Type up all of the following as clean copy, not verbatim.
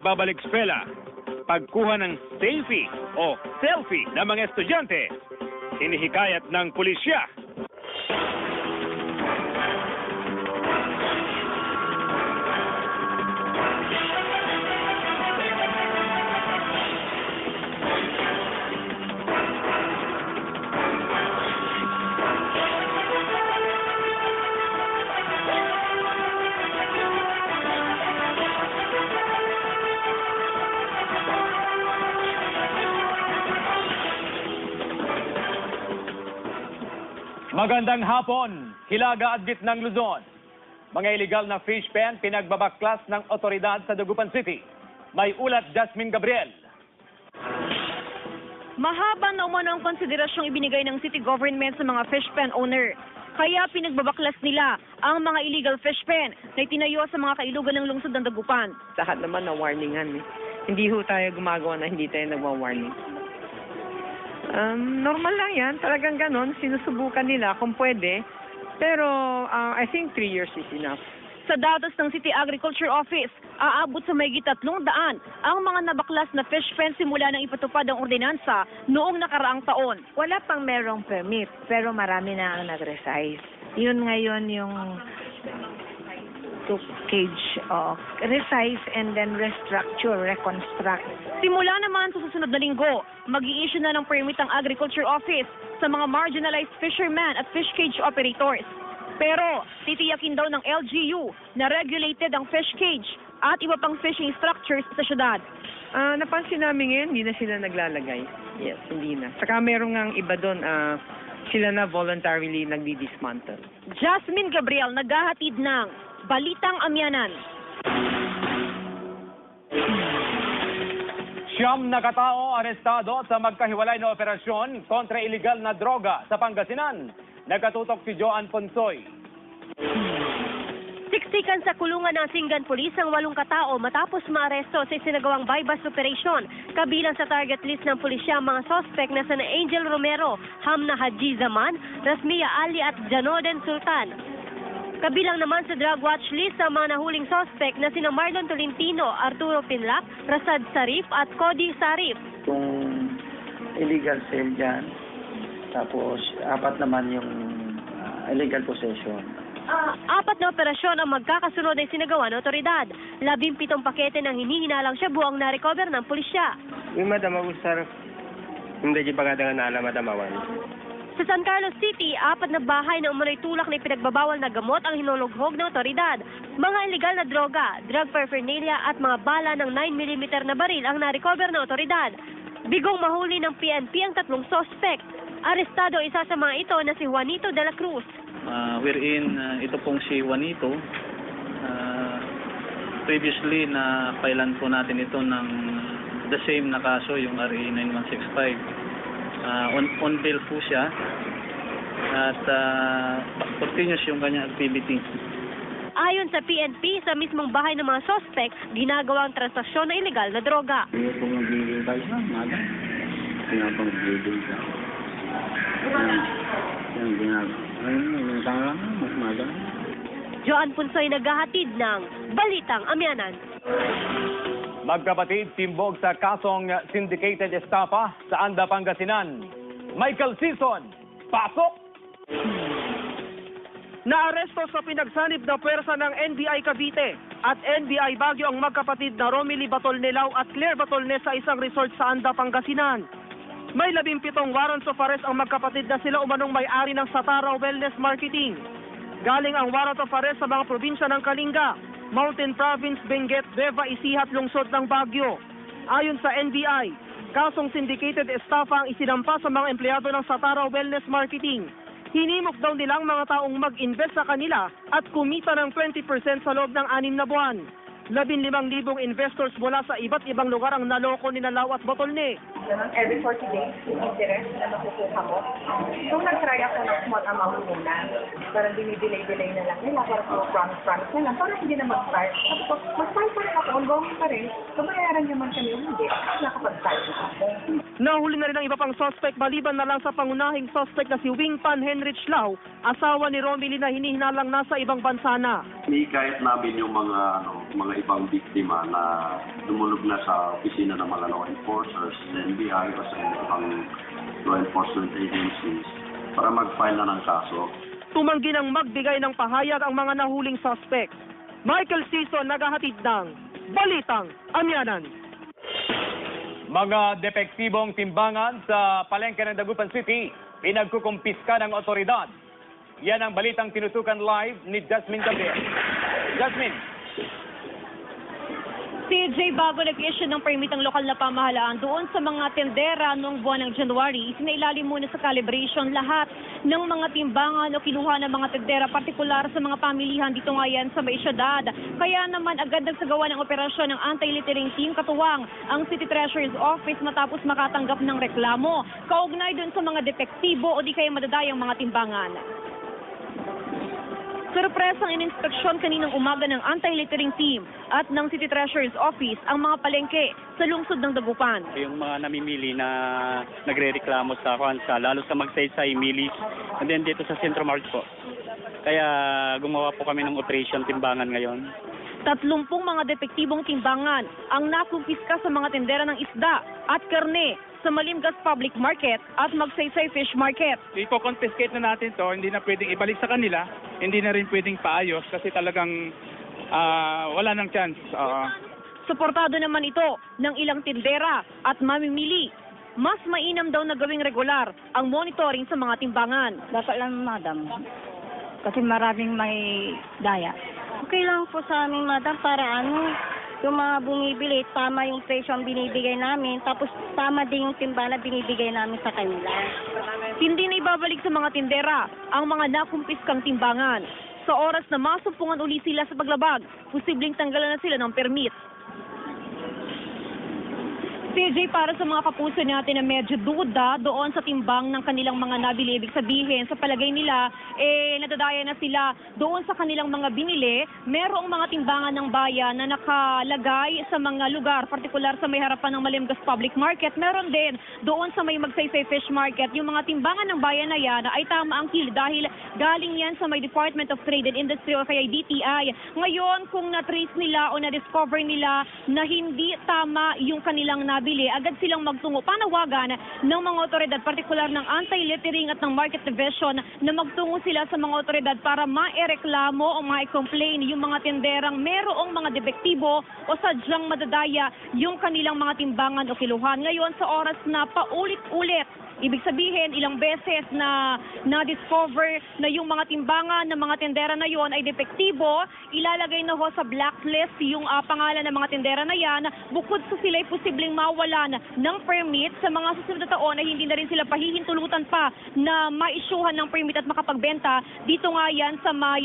Babalik eskwela, pagkuha ng selfie o selfie ng mga estudyante, hinihikayat ng pulisya. Magandang hapon, Hilaga at Gitnang Luzon. Mga illegal na fish pen pinagbabaklas ng otoridad sa Dagupan City. May ulat Jasmine Gabriel. Mahaba na umano ang konsiderasyong ibinigay ng city government sa mga fish pen owner. Kaya pinagbabaklas nila ang mga illegal fish pen na itinayo sa mga kailugan ng lungsod ng Dagupan. Lahat naman na warningan eh. Hindi ho tayo gumagawa na hindi tayo nagwa-warning. Normal lang yan. Talagang ganon. Sinusubukan nila kung pwede. Pero I think 3 years is enough. Sa datos ng City Agriculture Office, aabot sa mahigit 300 ang mga nabaklas na fish pen simula nang ipatupad ang ordinansa noong nakaraang taon. Wala pang merong permit, pero marami na ang nag-resize. Yun ngayon yung to cage of resize and then restructure, reconstruct. Simula naman sa susunod na linggo, mag-i-issue na ng permit ang Agriculture Office sa mga marginalized fishermen at fish cage operators. Pero titiyakin daw ng LGU na regulated ang fish cage at iba pang fishing structures sa syudad. Napansin namin ngayon, hindi na sila naglalagay. Yes, hindi na. Saka meron ngang iba doon, sila na voluntarily nagdi-dismantle. Jasmine Gabriel, naghahatid ng Balitang Amyanan. Siyam na katao arestado sa magkahiwalay na operasyon kontra illegal na droga sa Pangasinan. Nagkatutok si Joan Ponsoy. Siksikan sa kulungan ng Singan Police ang 8 katao matapos maaresto sa isinagawang bypass operation. Kabilang sa target list ng pulisya ang mga sospek na sina Angel Romero, Hamna Haji Zaman, Rasmia Ali at Janoden Sultan. Kabilang naman sa drug watch list ang mga nahuling sospek na sina Marlon Tolentino, Arturo Pinlac, Rasad Sarif at Cody Sarif. Kung illegal sale dyan, tapos 4 naman yung illegal possession. 4 na operasyon ang magkakasunod ay sinagawa ng otoridad. 17 pakete ng hinihinalang shabu ang na-recover ng pulisya. Yung madam, usar, hindi di pagadangan na alam, madamawan. Sa San Carlos City, 4 na bahay na umano'y tulak na ipinagbabawal na gamot ang hinulughog ng otoridad. Mga illegal na droga, drug paraphernalia at mga bala ng 9mm na baril ang na-recover ng otoridad. Bigong mahuli ng PNP ang 3 sospek. Arestado isa sa mga ito na si Juanito de la Cruz. Wherein ito pong si Juanito, previously na pailan po natin ito ng the same na kaso, yung RA 9165. On bail po siya at continuous yung kanyang activity. Ayon sa PNP, sa mismong bahay ng mga sospek, ginagawa ang transaksyon ng iligal na droga. Yung kung nag-illegal tayo sa mga pinapang bleeding sa yung ginagawa. Yung tangang mas maga. Joan Punsoy, naghahatid ng Balitang Amyanan. Magkapatid timbog sa kasong syndicated estafa sa Anda, Pangasinan. Michael Season, pasok! Naaresto sa pinagsanib na pwersa ng NBI Cavite at NBI Baguio ang magkapatid na Romily Batolnelao at Claire Batolne sa isang resort sa Anda, Pangasinan. May 17 warrants of arrest ang magkapatid na sila umanong may-ari ng Satara Wellness Marketing. Galing ang warrant of arrest sa mga probinsya ng Kalinga, Mountain Province, Benguet, Nueva Ecija at lungsod ng Baguio. Ayon sa NBI, kasong syndicated estafa ang isinampa sa mga empleyado ng Satara Wellness Marketing. Hinimok daw nilang mga taong mag-invest sa kanila at kumita ng 20% sa loob ng 6 na buwan. 15,000 investors mula sa iba't ibang lugar ang naloko ni Lao at Batolne. ganun, every 40 days, yung interest na makukuha mo. So, nag-try ako ng small amount muna. Parang dinidilay-delay na lang nila, parang promise na lang, parang hindi na mag-start. Tapos, mag-start pa rin ako, ongoing pa rin. So, bayaran naman kami yung hindi. Nakapag-start na ako. Nahuli na rin ang iba pang suspect maliban na lang sa pangunahing suspect na si Wingpan Henrich Lau, asawa ni Romilly na hinihinalang nasa ibang bansa na. Kahit namin yung mga ibang biktima na dumulog na sa opisina ng mga law enforcers, NBI, o sa ibang law enforcement agencies para mag-file na ng kaso. Tumanggi ng magbigay ng pahayag ang mga nahuling suspect. Michael Sison naghahatid ng Balitang Amyanan. Mga depektibong timbangan sa palengke ng Dagupan City, pinagkukumpiska ng otoridad. Yan ang balitang tinutukan live ni Jasmine Gabriel. Jasmine. CJ, bago nag-issue ng permit ang lokal na pamahalaan doon sa mga tendera noong buwan ng January, sinailalim muna sa calibration lahat ng mga timbangan o kinuha ng mga tendera, partikular sa mga pamilihan dito nga yan sa may syudad. Kaya naman agad nagsagawa ng operasyon ng anti-littering team katuwang ang City Treasurer's Office matapos makatanggap ng reklamo kaugnay doon sa mga depektibo o di kaya madadayang mga timbangan. Sorpresang ininspeksyon kaninang umaga ng anti-littering team at ng City Treasurer's Office ang mga palengke sa lungsod ng Dagupan. Yung mga namimili na nagre-reklamo sa Kwanza, lalo sa Magsaysay, Milis, and then dito sa Centro Mart po. Kaya gumawa po kami ng operation timbangan ngayon. 30 mga depektibong timbangan ang nakumpiska sa mga tendera ng isda at karne sa Malimgas Public Market at Magsaysay Fish Market. Ipo-confiscate na natin to, hindi na pwedeng ibalik sa kanila, hindi na rin pwedeng paayos kasi talagang wala nang chance. Suportado naman ito ng ilang tindera at mamimili. Mas mainam daw na gawing regular ang monitoring sa mga timbangan. Dapat lang, madam. Kasi maraming may daya. Okay lang po sa amin, madam, para yung mga bumibili, tama yung presyo ang binibigay namin, tapos tama din yung timba na binibigay namin sa kanila. Hindi na ibabalik sa mga tindera ang mga nakumpiskang timbangan. Sa oras na masumpungan uli sila sa paglabag, posibleng tanggalan na sila ng permit. CJ, para sa mga kapuso natin na medyo duda doon sa timbang ng kanilang mga nabili, ibig sabihin, sa palagay nila, nadadaya na sila doon sa kanilang mga binili, merong mga timbangan ng bayan na nakalagay sa mga lugar, partikular sa may harapan ng Malimgas Public Market, meron din doon sa may Magsaysay Fish Market. Yung mga timbangan ng bayan na yan ay tama ang kill dahil galing yan sa may Department of Trade and Industry o kaya DTI. Ngayon, kung na-trace nila o na-discover nila na hindi tama yung kanilang nabili, agad silang magtungo. Panawagan ng mga otoridad, partikular ng anti-littering at ng market division na magtungo sila sa mga otoridad para maereklamo o ma-complain yung mga tenderang merong mga depektibo o sadyang madadaya yung kanilang mga timbangan o kiluhan. Ngayon, sa oras na paulit-ulit, ibig sabihin, ilang beses na na-discover na yung mga timbangan ng mga tendera na yon ay depektibo, ilalagay na ho sa blacklist yung pangalan ng mga tendera na yan, bukod sa sila'y posibleng mawalan ng permit sa mga susunod na taon na hindi na rin sila pahihintulutan pa na ma-issuehan ng permit at makapagbenta. Dito nga yan sa may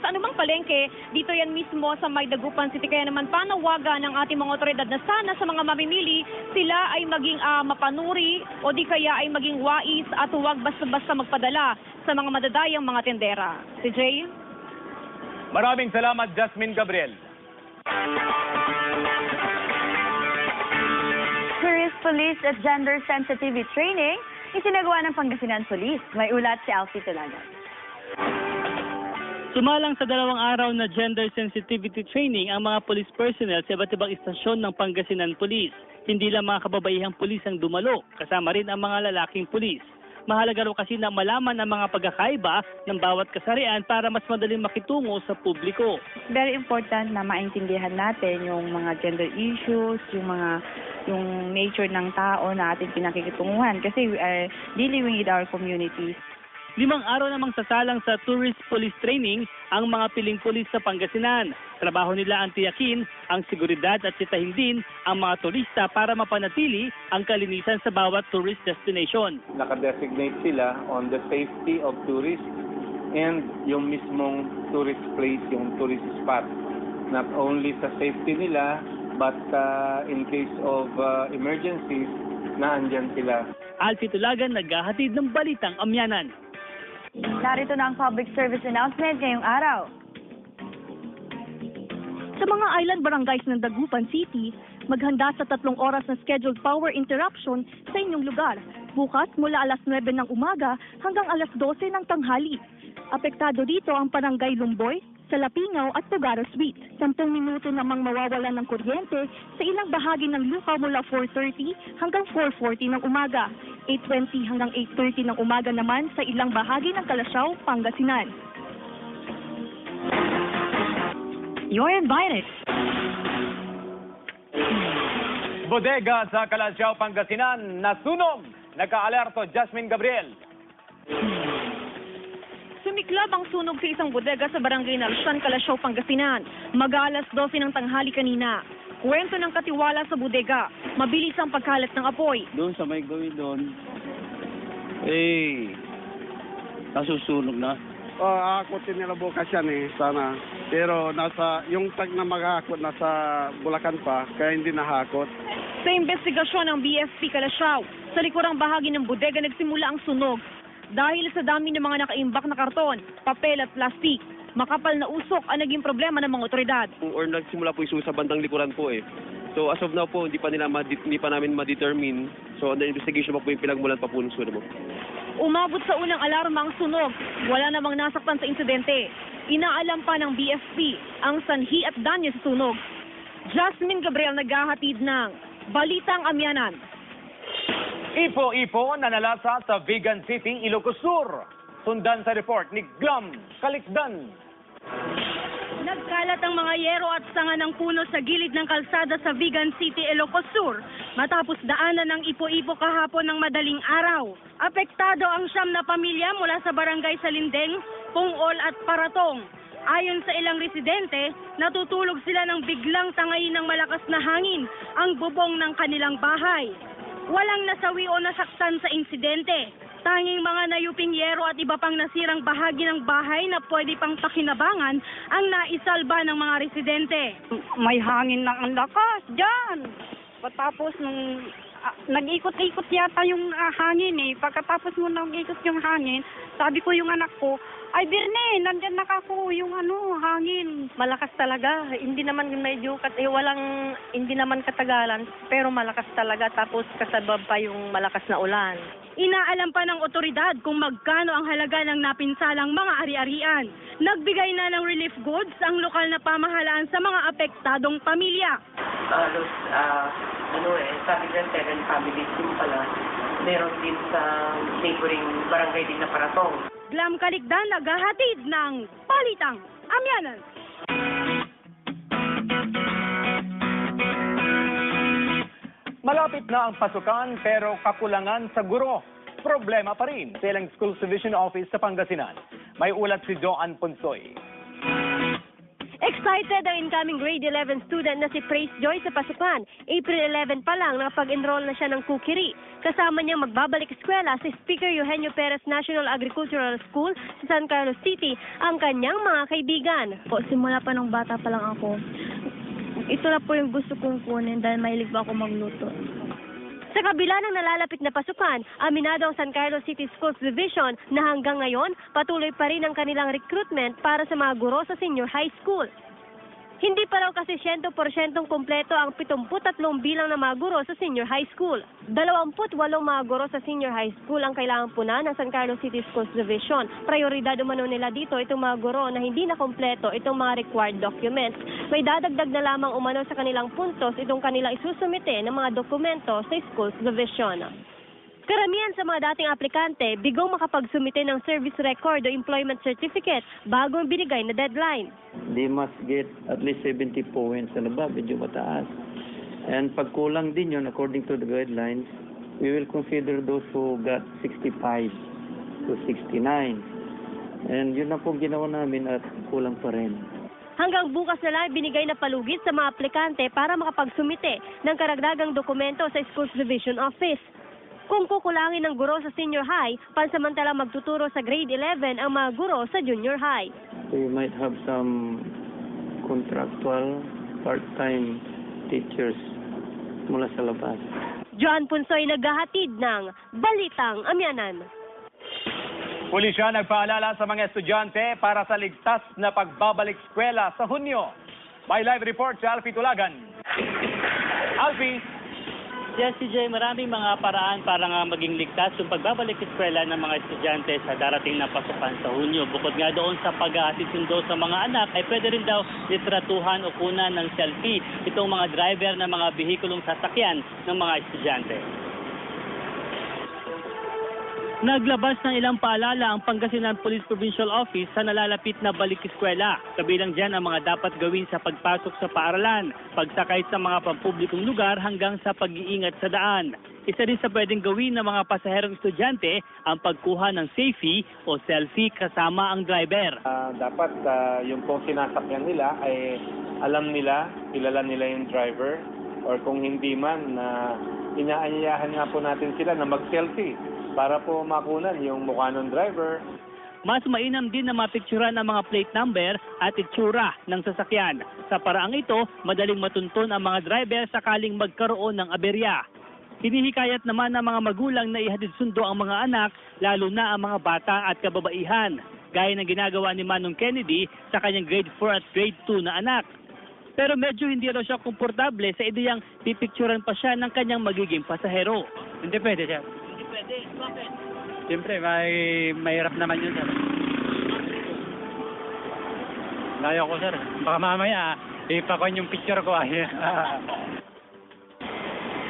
sa anumang palengke, dito yan mismo sa may Dagupan City. Kaya naman panawagan ng ating mga otoridad na sana sa mga mamimili, sila ay maging mapanuri o di kaya ay maging wais at huwag basta-basta magpadala sa mga madadayang mga tendera. Si Jay? Maraming salamat, Jasmine Gabriel. Tourist Police at Gender Sensitivity Training, isinagawa ng Pangasinan Police. May ulat si Alfie Tulagan. Sumalang sa 2 araw na gender sensitivity training ang mga police personnel sa iba't ibang istasyon ng Pangasinan Police. Hindi lang mga kababaihang pulis ang dumalo, kasama rin ang mga lalaking pulis. Mahalaga raw kasi na malaman ang mga pagkakaiba ng bawat kasarian para mas madaling makitungo sa publiko. Very important na maintindihan natin yung mga gender issues, yung nature ng tao na ating pinakikitunguhan kasi we are dealing with our communities. 5 araw namang sasalang sa Tourist Police Training ang mga piling pulis sa Pangasinan. Trabaho nila ang tiyakin, ang seguridad at sitahin din ang mga turista para mapanatili ang kalinisan sa bawat tourist destination. Nakadesignate sila on the safety of tourists and yung mismong tourist place, yung tourist spot. Not only sa safety nila, but in case of emergencies, na andyan sila. Alfie Tulagan naghahatid ng balitang amyanan. Narito na ang public service announcement ngayong araw. Sa mga island barangays ng Dagupan City, maghanda sa 3 oras na scheduled power interruption sa inyong lugar. Bukas mula alas 9 ng umaga hanggang alas 12 ng tanghali. Apektado dito ang Barangay Lumboy, Salapingaw at Tugaro Suite. 10 minuto namang mawawalan ng kuryente sa ilang bahagi ng lupa mula 4:30 hanggang 4:40 ng umaga. 8:20 hanggang 8:30 ng umaga naman sa ilang bahagi ng Kalasyaw, Pangasinan. You're invited. Bodega sa Kalasyaw, Pangasinan, nasunog. Nagka-alerto Jasmine Gabriel. Sumiklab ang sunog sa isang bodega sa barangay Nalsyan, Kalasyaw, Pangasinan. Mag-alas 12 ng tanghali kanina. Kwento ng katiwala sa bodega. Mabilis ang pagkalat ng apoy. Doon sa may gawin doon, nasusunog na. Aakotin nila bukas yan sana. Pero yung tag na mag-aakot nasa Bulacan pa, kaya hindi nahakot. Sa investigasyon ng BFP Kalasyaw, sa likurang bahagi ng bodega nagsimula ang sunog. Dahil sa dami ng mga nakaimbak na karton, papel at plastik, makapal na usok ang naging problema ng mga otoridad. Or nagsimula po yung sa bandang likuran po So as of now po, hindi pa namin ma-determine. So under investigation pa po yung pinagmulan pa po ng sunog mo. Umabot sa unang alarma ang sunog. Wala namang nasaktan sa insidente. Inaalam pa ng BFP ang sanhi at danyo sa sunog. Jasmine Gabriel naghahatid ng Balitang Amyanan. Ipo-ipo nanalasa sa Vigan City, Ilocos Sur. Sundan sa report ni Glam Kalikdan. Nagkalat ang mga yero at sanga ng puno sa gilid ng kalsada sa Vigan City, Ilocos Sur matapos daanan ng ipo-ipo kahapon ng madaling araw. Apektado ang 9 na pamilya mula sa barangay Salindeng, Pungol at Paratong. Ayon sa ilang residente, natutulog sila nang biglang tangayin ng malakas na hangin ang bubong ng kanilang bahay. Walang nasawi o nasaktan sa insidente. Tanging mga nayuping yero at iba pang nasirang bahagi ng bahay na pwede pang pakinabangan ang naisalba ng mga residente. May hangin na ang lakas dyan. Patapos nung nag-ikot-ikot yata yung hangin Pagkatapos mo nag-ikot yung hangin, sabi ko yung anak ko, ay Birne, nandyan nakako yung hangin. Malakas talaga. Hindi naman medyo hindi naman katagalan, pero malakas talaga tapos kasabab pa yung malakas na ulan. Inaalam pa ng otoridad kung magkano ang halaga ng napinsalang mga ari-arian. Nagbigay na ng relief goods ang lokal na pamahalaan sa mga apektadong pamilya. Sabi ng 7 families yung pala, meron din sa neighboring barangay din na Paratong. Glam Kalikdan naghahatid ng Balitang Amyanan. Malapit na ang pasukan pero kakulangan sa guro. Problema pa rin sa ilang Schools Division Office sa Pangasinan. May ulat si Joan Ponsoy. Excited ang incoming grade 11 student na si Praise Joy sa pasukan. April 11 pa lang nakapag-enroll na siya ng Kukiri. Kasama niyang magbabalik eskwela si Speaker Eugenio Perez National Agricultural School sa San Carlos City ang kanyang mga kaibigan. Simula pa nung bata pa lang ako, ito na po yung gusto kong kunin dahil mahilig ba ako magluto. Sa kabila ng nalalapit na pasukan, aminado ang San Carlos City Schools Division na hanggang ngayon patuloy pa rin ang kanilang recruitment para sa mga guro sa senior high school. Hindi pa raw kasi 100% kompleto ang 73 bilang ng mga guro sa senior high school. 28 mga guro sa senior high school ang kailangan puna ng San Carlos City Schools Division. Prioridad umano nila dito itong mga guro na hindi na kompleto itong mga required documents. May dadagdag na lamang umano sa kanilang puntos itong kanilang isusumite ng mga dokumento sa Schools Division. Karamihan sa mga dating aplikante, bigong makapagsumite ng service record o employment certificate bago ang binigay na deadline. They must get at least 70 points and above, medyo mataas. And pag kulang din yun, according to the guidelines, we will consider those who got 65 to 69. And yun na po ginawa namin at kulang pa rin. Hanggang bukas na lang binigay na palugit sa mga aplikante para makapagsumite ng karagdagang dokumento sa Schools Division Office. Kung kukulangin ng guro sa senior high, pansamantalang magtuturo sa grade 11 ang mga guro sa junior high. We might have some contractual part-time teachers mula sa labas. John Punsoy naghahatid ng Balitang Amyanan. Pulisya nagpaalala sa mga estudyante para sa ligtas na pagbabalik eskwela sa Hunyo. May live report si Alfie Tulagan. Alfie! Yes, CJ, maraming mga paraan para nga maging ligtas yung pagbabalik eskwela ng mga estudyante sa darating na pasukan sa Hunyo. Bukod nga doon sa pag-aasisundo sa mga anak, ay pwede rin daw litratuhan o kunan ng selfie itong mga driver ng mga bihikulong sasakyan ng mga estudyante. Naglabas ng ilang paalala ang Pangasinan Police Provincial Office sa nalalapit na balik eskwela. Kabilang dyan ang mga dapat gawin sa pagpasok sa paaralan, pagsakay sa mga pampublikong lugar hanggang sa pag-iingat sa daan. Isa rin sa pwedeng gawin ng mga pasaherong estudyante ang pagkuha ng selfie o selfie kasama ang driver. Dapat yung pong sinasakyan nila ay alam nila, kilala nila yung driver, or kung hindi man, inaanyayahan nga po natin sila na mag-selfie para po makunan yung mukha ng driver. Mas mainam din na mapicturan ang mga plate number at itsura ng sasakyan. Sa paraang ito, madaling matuntun ang mga driver sakaling magkaroon ng aberya. Hinihikayat naman ng mga magulang na ihatid sundo ang mga anak, lalo na ang mga bata at kababaihan, gaya ng ginagawa ni Manong Kennedy sa kanyang grade 4 at grade 2 na anak. Pero medyo hindi raw siya komportable sa ideyang pipicturan pa siya ng kanyang magiging pasahero. Hindi pwede, sir. Hindi pwede. Bakit? Siyempre, mahirap naman yun, sir. Layo ko, sir. Baka mamaya, ipakon yung picture ko.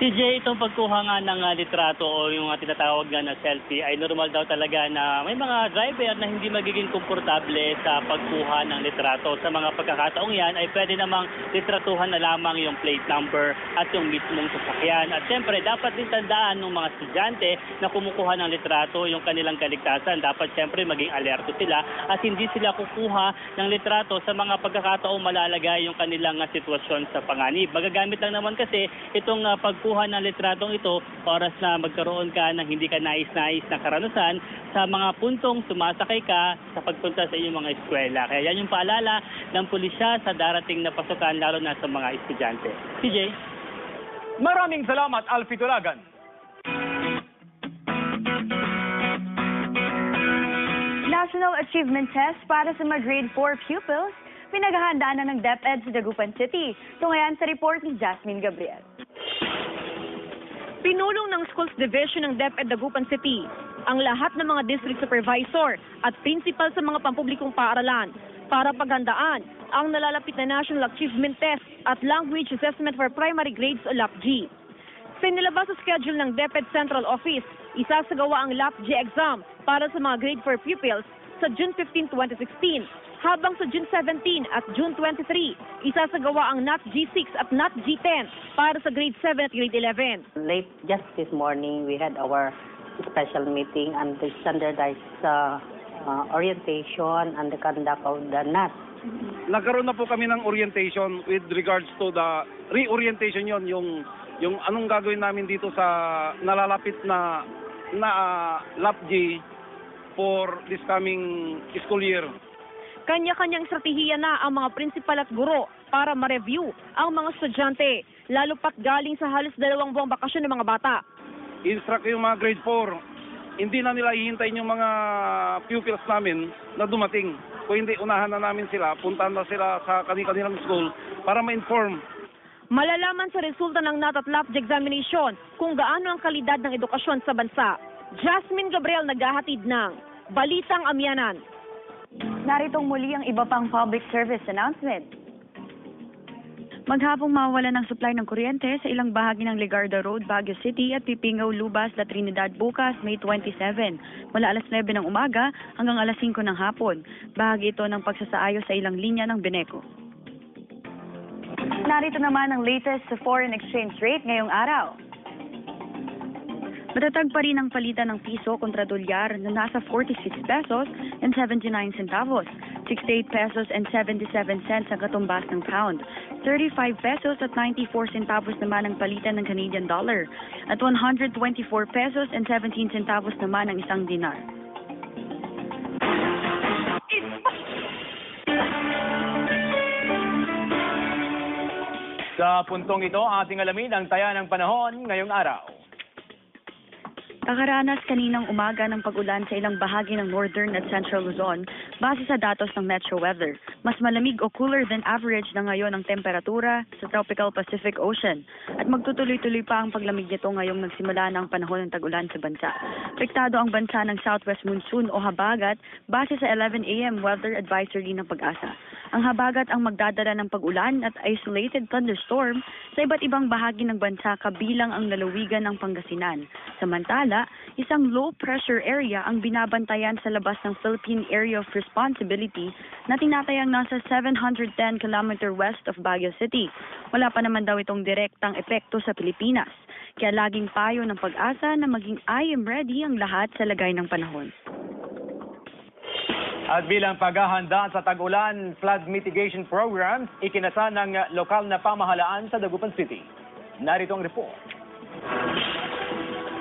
CJ, itong pagkuha nga ng litrato o yung tinatawag nga na selfie ay normal daw talaga na may mga driver na hindi magiging komportable sa pagkuha ng litrato. Sa mga pagkakataong yan ay pwede namang litratuhan na lamang yung plate number at yung mismong sasakyan. At siyempre, dapat din tandaan ng mga estudyante na kumukuha ng litrato yung kanilang kaligtasan. Dapat siyempre maging alerto sila at hindi sila kukuha ng litrato sa mga pagkakataong malalagay yung kanilang sitwasyon sa panganib. Magagamit lang naman kasi itong pagkuha ng litratong ito oras na magkaroon ka ng hindi ka nais-nais na karanasan sa mga puntong sumasakay ka sa pagpunta sa inyong mga eskwela. Kaya yan yung paalala ng pulisya sa darating na pasukan lalo na sa mga estudyante. CJ? Maraming salamat, Alfie Tulagan. National Achievement Test para sa mga grade 4 pupils, pinaghahandaan na ng DepEd sa Dagupan City. Tungayan sa report ni Jasmine Gabriel. Pinulong ng Schools Division ng DepEd Dagupan City ang lahat ng mga district supervisor at principal sa mga pampublikong paaralan para paghandaan ang nalalapit na National Achievement Test at Language Assessment for Primary Grades o LAPG. Sa nilabas sa schedule ng DepEd Central Office, isasagawa ang LAPG exam para sa mga grade 4 pupils sa June 15, 2016. Habang sa June 17 at June 23, isasagawa ang NAT G6 at NAT G10 para sa grade 7 at grade 11. Late just this morning, we had our special meeting and the standardized orientation and the conduct of the NAT. Nagkaroon na po kami ng orientation with regards to the reorientation yon, yung anong gagawin namin dito sa nalalapit na LAPG for this coming school year. Kanya-kanyang estratehiya na ang mga prinsipal at guro para ma-review ang mga estudyante, lalo pat galing sa halos 2 buwang bakasyon ng mga bata. Instruct yung mga grade 4, hindi na nila hihintayin yung mga pupils namin na dumating. Kung hindi, unahan na namin sila, puntahan na sila sa kanilang school para ma-inform. Malalaman sa resulta ng NAT at LAPG examination kung gaano ang kalidad ng edukasyon sa bansa. Jasmine Gabriel naghahatid ng Balitang Amyanan. Naritong muli ang iba pang public service announcement. Maghapong mawalan ng supply ng kuryente sa ilang bahagi ng Legarda Road, Baguio City at Pipingaw, Lubas, La Trinidad bukas, May 27, mula alas 9 ng umaga hanggang alas 5 ng hapon. Bahagi ito ng pagsasaayos sa ilang linya ng Beneco. Narito naman ang latest sa foreign exchange rate ngayong araw. Matatag pa rin ang palitan ng piso kontra dolyar na nasa 46 pesos and 79 centavos, 68 pesos and 77 cents ang katumbas ng pound, 35 pesos at 94 centavos naman ang palitan ng Canadian dollar, at 124 pesos and 17 centavos naman ang isang dinar. Sa puntong ito, ating alamin ang taya ng panahon ngayong araw. Nakaranas kaninang umaga ng pag-ulan sa ilang bahagi ng northern at central Luzon base sa datos ng Metro Weather. Mas malamig o cooler than average na ngayon ang temperatura sa tropical Pacific Ocean at magtutuloy-tuloy pa ang paglamig nito ngayong nagsimula na ang panahon ng tag-ulan sa bansa. Apektado ang bansa ng southwest monsoon o habagat base sa 11 a.m. weather advisory ng Pag-asa. Ang habagat ang magdadala ng pag-ulan at isolated thunderstorm sa iba't ibang bahagi ng bansa kabilang ang lalawigan ng Pangasinan. Samantala, isang low-pressure area ang binabantayan sa labas ng Philippine Area of Responsibility na tinatayang nasa 710 km west of Baguio City. Wala pa naman daw itong direktang epekto sa Pilipinas. Kaya laging payo ng Pag-asa na maging I am ready ang lahat sa lagay ng panahon. At bilang paghahanda sa tag-ulan flood mitigation programs, ikinasa ng lokal na pamahalaan sa Dagupan City. Narito ang report.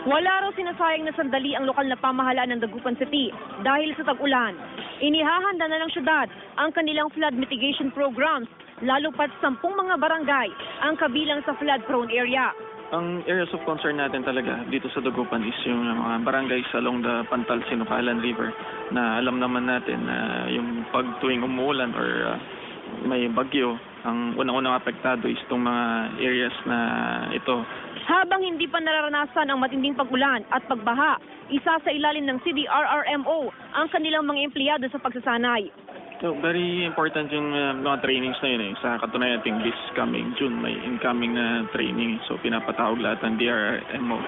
Wala raw sinasayang na sandali ang lokal na pamahalaan ng Dagupan City dahil sa tag-ulan. Inihahanda na ng syudad ang kanilang flood mitigation programs, lalo pat 10 mga barangay ang kabilang sa flood-prone area. Ang areas of concern natin talaga dito sa Dagupan is yung mga barangays along the Pantal Sinucalan River na alam naman natin na yung pag tuwing umuulan or may bagyo, ang unang-unang apektado is itong mga areas na ito. Habang hindi pa nararanasan ang matinding pag-ulan at pagbaha, isa sa ilalim ng CDRRMO ang kanilang mga empleyado sa pagsasanay. So, very important yung mga trainings na yun. Sa katunayan natin, this coming June, may incoming na training. So, pinapatawag lahat ng DRRMO.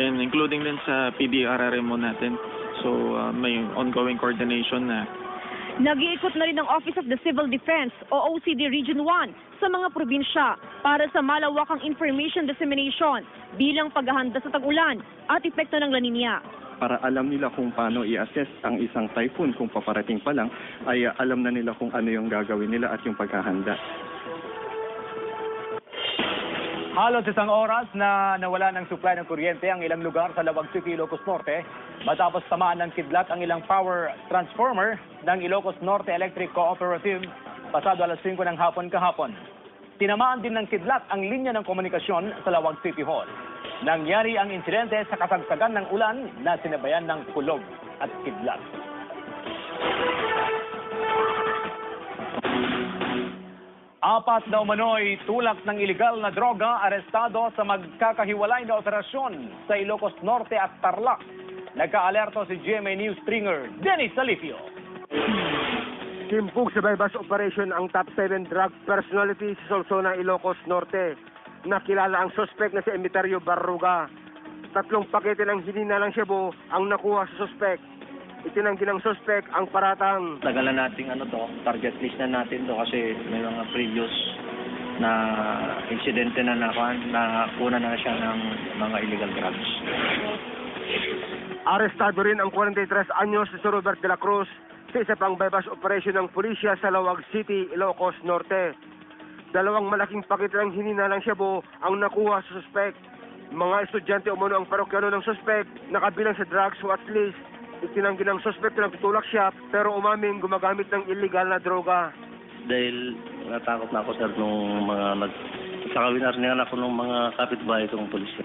And including din sa PDRRMO natin. So, may ongoing coordination na. Nag-iikot na rin ang Office of the Civil Defense o OCD Region 1 sa mga probinsya para sa malawakang information dissemination bilang paghahanda sa tag-ulan at epekto ng La Nina. Para alam nila kung paano i-assess ang isang typhoon kung paparating pa lang, ay alam na nila kung ano yung gagawin nila at yung paghahanda. Halos isang oras na nawala ng supply ng kuryente ang ilang lugar sa Lawag City, Ilocos Norte matapos tamaan ng kidlat ang ilang power transformer ng Ilocos Norte Electric Cooperative pasado alas 5 ng hapon kahapon. Tinamaan din ng kidlat ang linya ng komunikasyon sa Lawag City Hall. Nangyari ang insidente sa kasagsagan ng ulan na sinabayan ng kulog at kidlat. Apat na umano'y tulak ng iligal na droga arestado sa magkakahiwalay na operasyon sa Ilocos Norte at Tarlac. Nagka-alerto si GMA News stringer Dennis Salifio. Timpug sa bypass operation ang top 7 drug personality sa Solsona, Ilocos Norte. Nakilala ang suspect na si Emiterio Barruga. 3 pakete ng hininalang shabu ang nakuha sa suspect. Itinanggi ng suspect ang paratang. Tagalan nating target list na natin do kasi may mga previous na insidente na nakuna na siya ng mga illegal drugs. Arestado rin ang 43 anyos si Robert de la Cruz sa isa pang bypass operation ng pulisya sa Lawag City, Ilocos Norte. 2 malaking pakete ng hininalang shabu ang nakuha sa suspect. Mga estudyante umano ang parokyano ng suspect na kabilang sa drugs watch list. Itinanggi ng suspect na nagtutulak siya pero umaming gumagamit ng illegal na droga. Dahil natakot na ako sir nung mga sakawinarnihan ako ng mga kapitbahay kong pulisya.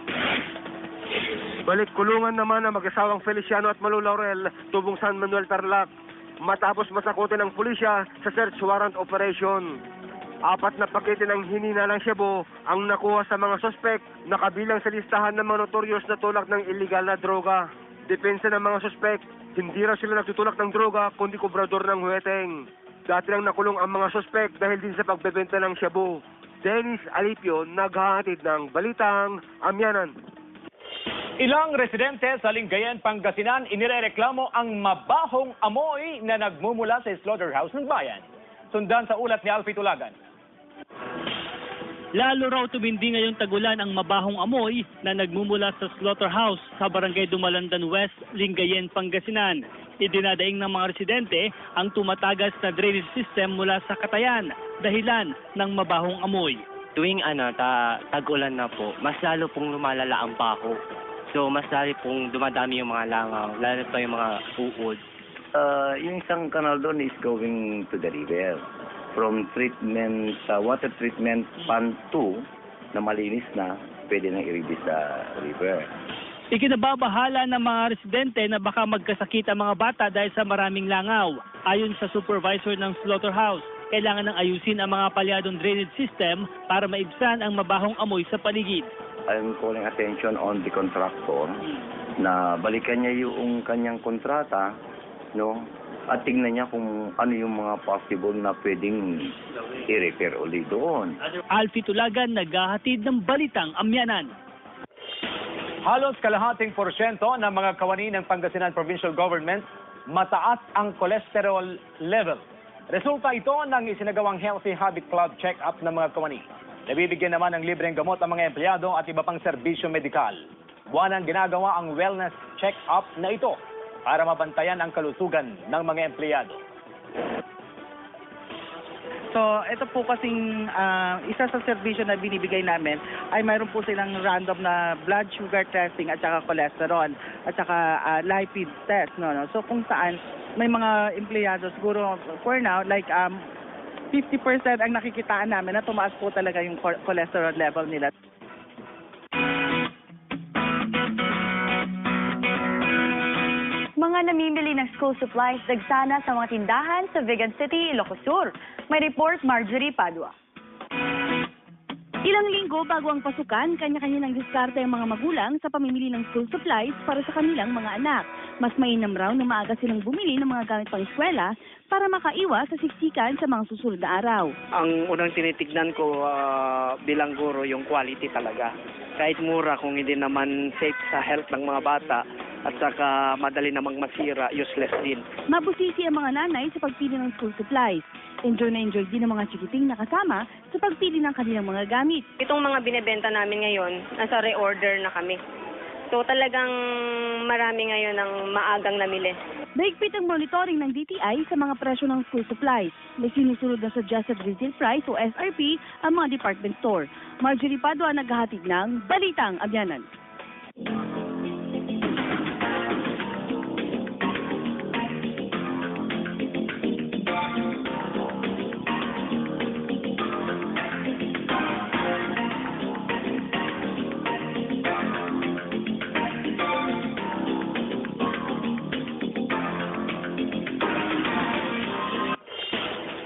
Balik kulungan naman ang mag-asawang Feliciano at Malu Laurel, tubong San Manuel Tarlac. Matapos masakutin ng pulisya sa search warrant operation. 4 na pakete ng hininalang shabu ang nakuha sa mga suspect na kabilang sa listahan ng mga notorious na tulak ng illegal na droga. Depensa ng mga suspect, hindi raw sila nagtutulak ng droga kundi kubrador ng huweteng. Dati lang nakulong ang mga suspect dahil din sa pagbebenta ng shabu. Dennis Alipio, naghahatid ng Balitang Amyanan. Ilang residente sa Lingayen, Pangasinan inirereklamo ang mabahong amoy na nagmumula sa slaughterhouse ng bayan. Sundan sa ulat ni Alfie Tulagan. Lalo raw tumindi ngayong tag-ulan ang mabahong amoy na nagmumula sa slaughterhouse sa Barangay Dumalandan West, Lingayen, Pangasinan. Idinadaing ng mga residente ang tumatagas na drainage system mula sa Katayan, dahilan ng mabahong amoy. Tuwing tag-ulan na po, mas lalo pong lumalala ang baho. So mas lalo pong dumadami yung mga langaw, lalo pa yung mga uod. Yung isang kanal doon is going to the river. from treatment sa water treatment plant 2 na malinis na, pwede nang i-release sa river. Ikinababahala ng mga residente na baka magkasakit ang mga bata dahil sa maraming langaw. Ayon sa supervisor ng slaughterhouse, kailangan nang ayusin ang mga palyadong drainage system para maibsan ang mabahong amoy sa paligid. I'm calling attention on the contractor na balikan niya yung kanyang kontrata, no? At tingnan niya kung ano yung mga possible na pwedeng i-repair ulit doon. Alfie Tulagan, naghahatid ng Balitang Amyanan. Halos kalahating porsyento ng mga kawani ng Pangasinan Provincial Government mataas ang cholesterol level. Resulta ito ng isinagawang Healthy Habit Club check-up ng mga kawani. Nabibigyan naman ng libreng gamot ang mga empleyado at iba pang serbisyo medikal. Buwanang ginagawa ang wellness check-up na ito para mabantayan ang kalusugan ng mga empleyado. So, ito po kasing isa sa serbisyo na binibigay namin ay mayroon po silang random na blood sugar testing at saka cholesterol at saka lipid test. No? So, kung saan may mga empleyado siguro for now, like 50% ang nakikitaan namin na tumaas po talaga yung cholesterol level nila. Mga namimili ng school supplies dagsana sa mga tindahan sa Vigan City, Ilocos Sur. May report Marjorie Padua. Ilang linggo bago ang pasukan, kanya-kanya ng diskarte ang mga magulang sa pamimili ng school supplies para sa kanilang mga anak. Mas mainam raw na maaga silang bumili ng mga gamit pang eskwela para makaiwas sa siksikan sa mga susunod na araw. Ang unang tinitignan ko bilang guro yung quality talaga. Kahit mura, kung hindi naman safe sa health ng mga bata at saka madali namang masira, useless din. Mabusisi ang mga nanay sa pagpili ng school supplies. Enjoy na enjoy din ang mga chikiting na kasama sa pagpili ng kanilang mga gamit. Itong mga binebenta namin ngayon, nasa reorder na kami. So talagang marami ngayon ang maagang namili. Mahigpit ang monitoring ng DTI sa mga presyo ng school supplies. May sinusunod na suggested retail price o SRP ang mga department store. Marjorie Padua, naghahatid ng Balitang Amyanan.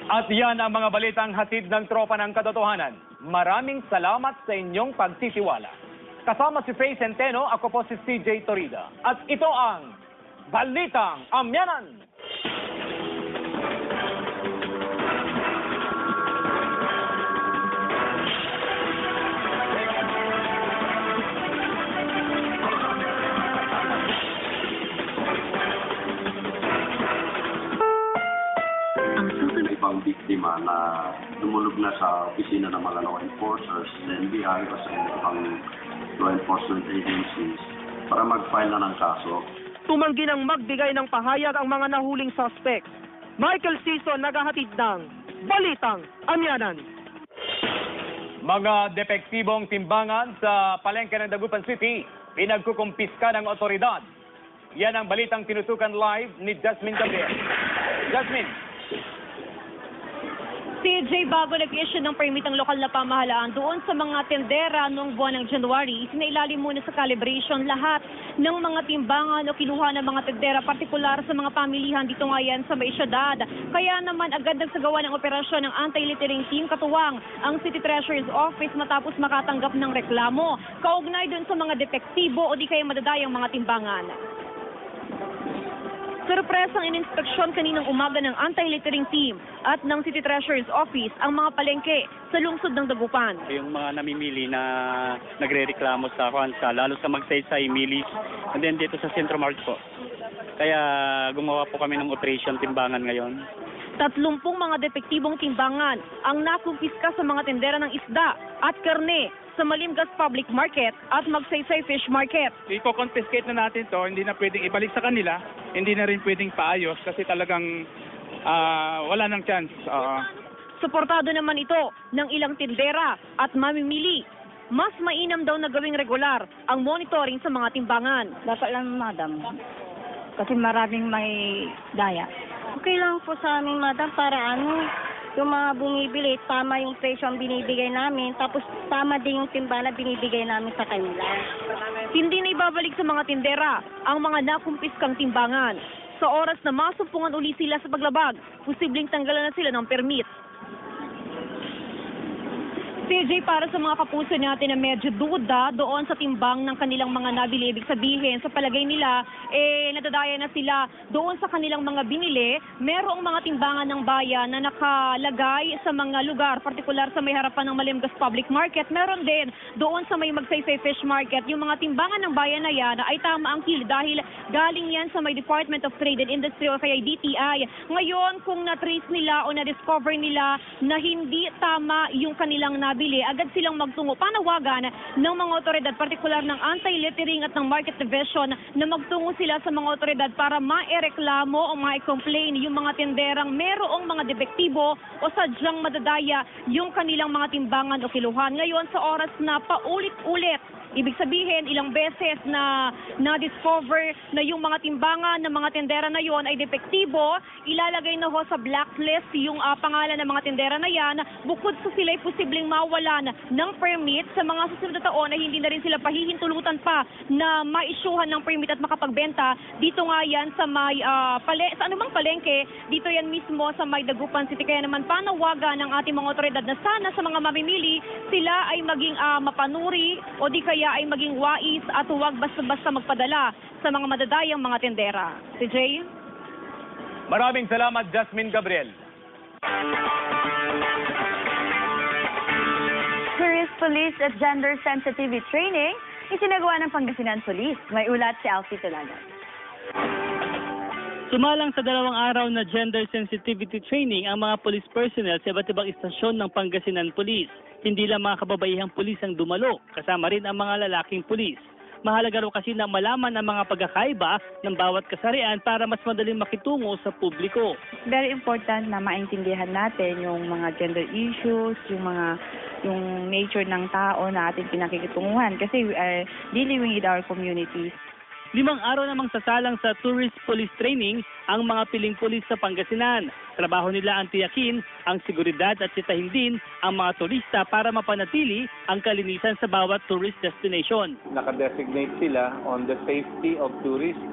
At yan ang mga balitang hatid ng tropa ng katotohanan. Maraming salamat sa inyong pagtitiwala. Kasama si Faye Centeno, ako po si CJ Torida. At ito ang Balitang Amyanan! Ibang biktima na lumulog na sa opisina ng mga law enforcers, NBI o sa ibang law enforcement agencies para mag-file na ng kaso. Tumanggi ng magbigay ng pahayag ang mga nahuling suspects. Michael Sison, naghahatid ng Balitang Amyanan. Mga depektibong timbangan sa palengke ng Dagupan City, pinagkukumpiska ng otoridad. Yan ang balitang tinutukan live ni Jasmine Gabriel. Jasmine. CJ, bago nag-issue ng permit ang lokal na pamahalaan doon sa mga tendera noong buwan ng January, isinailalim muna sa calibration lahat ng mga timbangan o kinuha ng mga tendera, partikular sa mga pamilihan dito nga yan sa may syudad. Kaya naman agad nagsagawa ng operasyon ng anti-littering team, katuwang ang City Treasurer's Office matapos makatanggap ng reklamo kaugnay doon sa mga depektibo o di kaya madadayang mga timbangan. Sorpresang ininspeksyon kaninang umaga ng anti-littering team at ng City Treasurer's Office ang mga palengke sa lungsod ng Dagupan. Yung mga namimili na nagre-reklamo sa Kwanza, lalo sa Magsaysay, Milis, and then dito sa Centro Mart po. Kaya gumawa po kami ng operation timbangan ngayon. 30 mga depektibong timbangan ang nakumpiska sa mga tendera ng isda at karne sa Malimgas Public Market at Magsaysay Fish Market. Ipo-confiscate na natin to, hindi na pwedeng ibalik sa kanila, hindi na rin pwedeng paayos kasi talagang wala nang chance. Suportado naman ito ng ilang tindera at mamimili. Mas mainam daw na gawing regular ang monitoring sa mga timbangan. Dapat lang, madam. Kasi maraming may daya. Okay lang po sa amin, madam, para yung mga bumibili, tama yung presyo ang binibigay namin, tapos tama din yung timba na binibigay namin sa kanila. Hindi na ibabalik sa mga tindera ang mga nakumpiskang timbangan. Sa oras na masumpungan uli sila sa paglabag, posibleng tanggalan na sila ng permit. CJ, para sa mga kapuso natin na medyo duda doon sa timbang ng kanilang mga nabili, ibig sabihin, sa palagay nila, nadadaya na sila doon sa kanilang mga binili. Merong mga timbangan ng bayan na nakalagay sa mga lugar, partikular sa may harapan ng Malimgas Public Market. Meron din doon sa may Magsaysay Fish Market. Yung mga timbangan ng bayan na yan ay tama ang kilo dahil galing yan sa may Department of Trade and Industry o kaya DTI. Ngayon, kung na-trace nila o na-discover nila na hindi tama yung kanilang nabili, agad silang magtungo. Panawagan ng mga otoridad, partikular ng Anti-Littering at ng Market Division, na magtungo sila sa mga otoridad para maereklamo o mae-complain yung mga tinderang merong mga depektibo o sadyang madadaya yung kanilang mga timbangan o kiluhan. Ngayon, sa oras na paulit-ulit, ibig sabihin, ilang beses na na-discover na yung mga timbangan ng mga tendera na yon ay depektibo, ilalagay na ho sa blacklist yung pangalan ng mga tendera na yan, bukod sa sila'y posibleng mawalan ng permit sa mga susunod na taon na hindi na rin sila pahihintulutan pa na ma-issuehan ng permit at makapagbenta. Dito nga yan sa may sa anumang palengke, dito yan mismo sa may Dagupan City. Kaya naman panawagan ng ating mga otoridad na sana sa mga mamimili, sila ay maging mapanuri o di kaya ay maging wais at huwag basta-basta magpadala sa mga madadayang mga tendera. Si Jay? Maraming salamat, Jasmine Gabriel. Tourist Police at Gender Sensitivity Training, isinagawa ng Pangasinan Police. May ulat si Alfie Tulagan. Sumalang sa 2 araw na gender sensitivity training ang mga police personnel sa iba't ibang istasyon ng Pangasinan Police. Hindi lang mga kababaihang pulis ang dumalo, kasama rin ang mga lalaking pulis. Mahalaga raw kasi na malaman ang mga pagkakaiba ng bawat kasarian para mas madaling makitungo sa publiko. Very important na maintindihan natin yung mga gender issues, yung nature ng tao na ating pinakikitunguhan kasi we are dealing with our communities. 5 araw namang sasalang sa tourist police training ang mga piling pulis sa Pangasinan. Trabaho nila ang tiyakin, ang seguridad at sitahin din ang mga turista para mapanatili ang kalinisan sa bawat tourist destination. Nakadesignate sila on the safety of tourists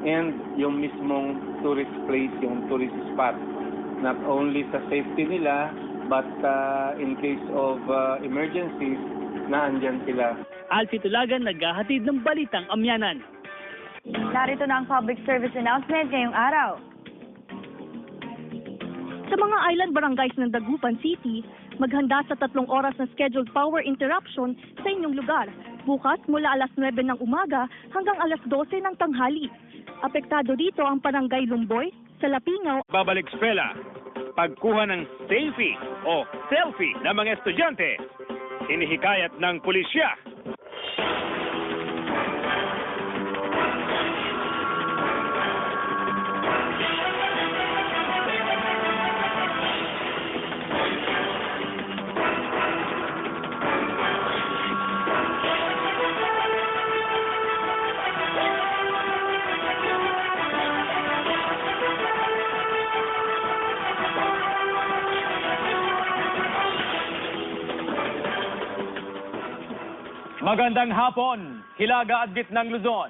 and yung mismong tourist place, yung tourist spot. Not only sa safety nila, but in case of emergencies, naandyan sila. Alfie Tulagan, naghahatid ng Balitang Amyanan. Narito na ang public service announcement ngayong araw. Sa mga island barangays ng Dagupan City, maghanda sa 3 oras na scheduled power interruption sa inyong lugar. Bukas mula alas 9 ng umaga hanggang alas 12 ng tanghali. Apektado dito ang Barangay Lumboy, Salapingaw. Babalik eskwela, pagkuha ng selfie o selfie ng mga estudyante, inihikayat ng pulisya. Magandang hapon, Hilaga at Gitnang Luzon.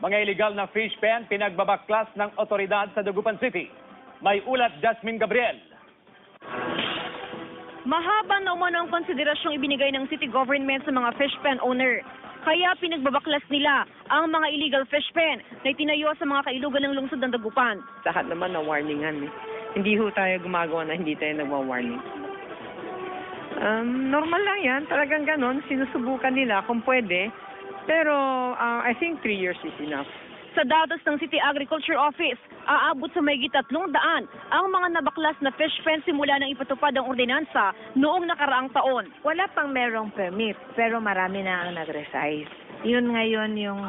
Mga illegal na fish pen pinagbabaklas ng otoridad sa Dagupan City. May ulat, Jasmine Gabriel. Mahaba na umano ang konsiderasyong ibinigay ng city government sa mga fish pen owner. Kaya pinagbabaklas nila ang mga illegal fish pen na itinayo sa mga kailugan ng lungsod ng Dagupan. Lahat naman na warningan. Hindi ho tayo gumagawa na hindi tayo nagwa-warning. Normal lang yan. Talagang ganon. Sinusubukan nila kung pwede. Pero I think 3 years is enough. Sa datos ng City Agriculture Office, aabot sa mahigit 300 ang mga nabaklas na fish pen simula nang ipatupad ang ordinansa noong nakaraang taon. Wala pang merong permit, pero marami na ang nag-resize. Yun ngayon yung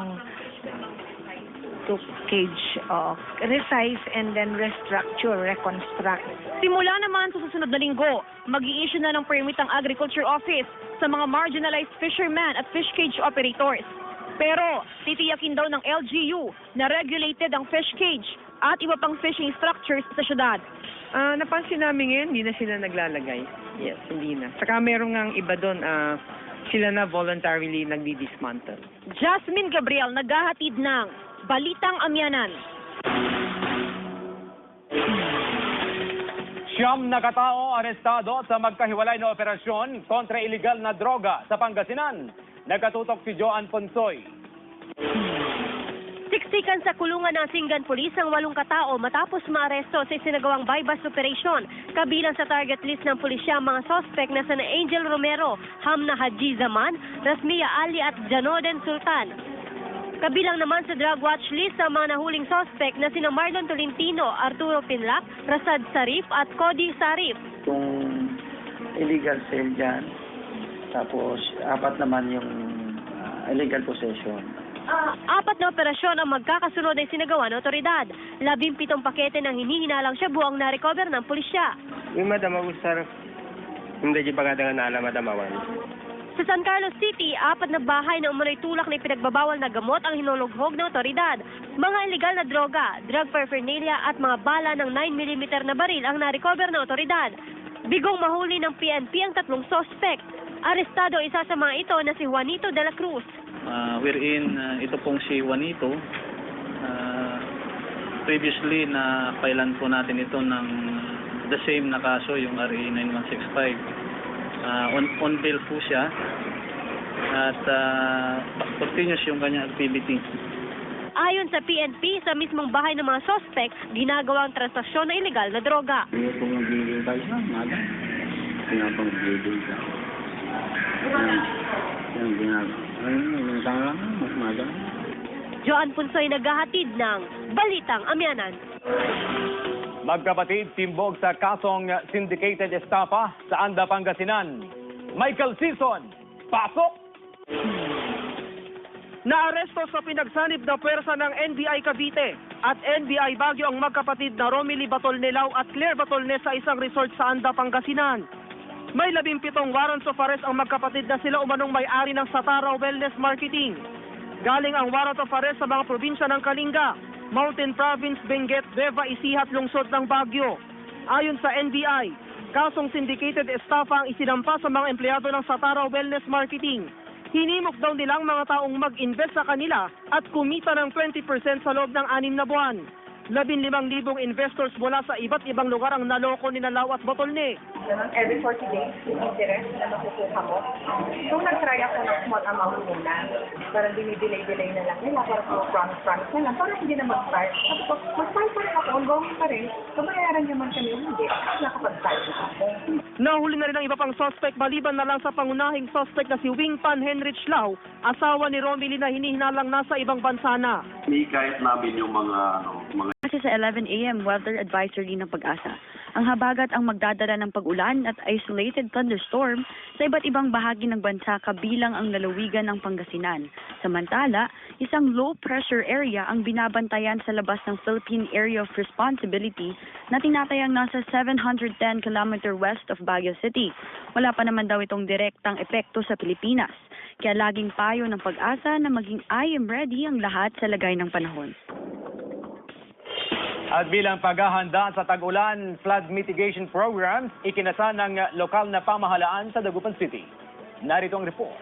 to cage of resize and then restructure, reconstruct. Simula naman sa susunod na linggo, mag-i-issue na ng permit ang Agriculture Office sa mga marginalized fishermen at fish cage operators. Pero titiyakin daw ng LGU na regulated ang fish cage at iba pang fishing structures sa syudad. Napansin namin ngayon, hindi na sila naglalagay. Yes, hindi na. Saka meron ngang iba doon, sila na voluntarily nagdi-dismantle. Jasmine Gabriel naghahatid ng Balitang Amyanan. Siyam na katao arestado sa magkahiwalay na operasyon kontra iligal na droga sa Pangasinan. Nagkatutok si Joan Ponsoy. Siksikan sa kulungan ng Singan Police ang 8 katao matapos maaresto sa isinagawang buy-bust operation. Kabilang sa target list ng pulisya ang mga sospek na sina Angel Romero, Hamna Haji Zaman, Rasmia Ali at Janoden Sultan. Kabilang naman sa drug watch list ang mga nahuling sospek na sina Marlon Tolentino, Arturo Pinlac, Rasad Sarif at Cody Sarif. Yung illegal sale dyan, tapos 4 naman yung illegal possession. 4 na operasyon ang magkakasunod ay sinagawa ng otoridad. 17 pakete ng hinihinalang shabu ang na-recover ng pulisya. Yung madama usar, hindi di pagkatagan na alam madamawan. Sa San Carlos City, 4 na bahay na umano'y tulak na ipinagbabawal na gamot ang hinulughog ng otoridad. Mga illegal na droga, drug paraphernalia at mga bala ng 9mm na baril ang na-recover ng otoridad. Bigong mahuli ng PNP ang 3 sospek. Arestado isa sa mga ito na si Juanito de la Cruz. Wherein ito pong si Juanito, previously na kailan po natin ito ng the same na kaso, yung RA 9165. On bail po siya at continuous yung kanyang activity. Ayon sa PNP, sa mismong bahay ng mga sospek, ginagawang transaksyon na iligal na droga. Kung nagbibigay tayo sa mga pinapang nagbibigay ka. Yung ginagawa lang, mas maga. Joan Punsoy naghahatid ng Balitang Amyanan. Magkapatid timbog sa kasong syndicated estafa sa Anda, Pangasinan. Michael Sison, pasok! Naaresto sa pinagsanib na pwersa ng NBI Cavite at NBI Baguio ang magkapatid na Romily Batolnelao at Claire Batolne sa isang resort sa Anda, Pangasinan. May 17 warrants of arrest ang magkapatid na sila umanong may-ari ng Satara Wellness Marketing. Galing ang warrant of arrest sa mga probinsya ng Kalinga, Mountain Province, Benguet, Nueva Ecija at lungsod ng Baguio. Ayon sa NBI, kasong syndicated estafa ang isinampa sa mga empleyado ng Satara Wellness Marketing. Hinimok daw nilang mga taong mag-invest sa kanila at kumita ng 20% sa loob ng 6 na buwan. 15,000 investors mula sa iba't ibang lugar ang naloko ni Lao at Batolne. Every 40 days, yung interest na makukuha mo. Kung nag-try ako ng small amount muna, parang dinidelay-delay na lang nila, parang promise na lang, parang hindi na mag-start. Tapos, mag-start pa rin ako, ongoing pa rin, kabayaran naman kami, hindi, nakapag-start na ako. Nahuli na rin ang iba pang suspect maliban na lang sa pangunahing suspect na si Wingpan Henrich Lau, asawa ni Romily na hinihinalang nasa ibang bansa na. Kahit namin yung mga Kasi sa 11 a.m. weather advisory ng Pag-asa, ang habagat ang magdadala ng pag-ulan at isolated thunderstorm sa iba't ibang bahagi ng bansa kabilang ang lalawigan ng Pangasinan. Samantala, isang low-pressure area ang binabantayan sa labas ng Philippine Area of Responsibility na tinatayang nasa 710 km west of Baguio City. Wala pa naman daw itong direktang epekto sa Pilipinas. Kaya laging payo ng Pag-asa na maging I am ready ang lahat sa lagay ng panahon. At bilang paghahanda sa tag-ulan flood mitigation programs, ikinasa ng lokal na pamahalaan sa Dagupan City. Narito ang report.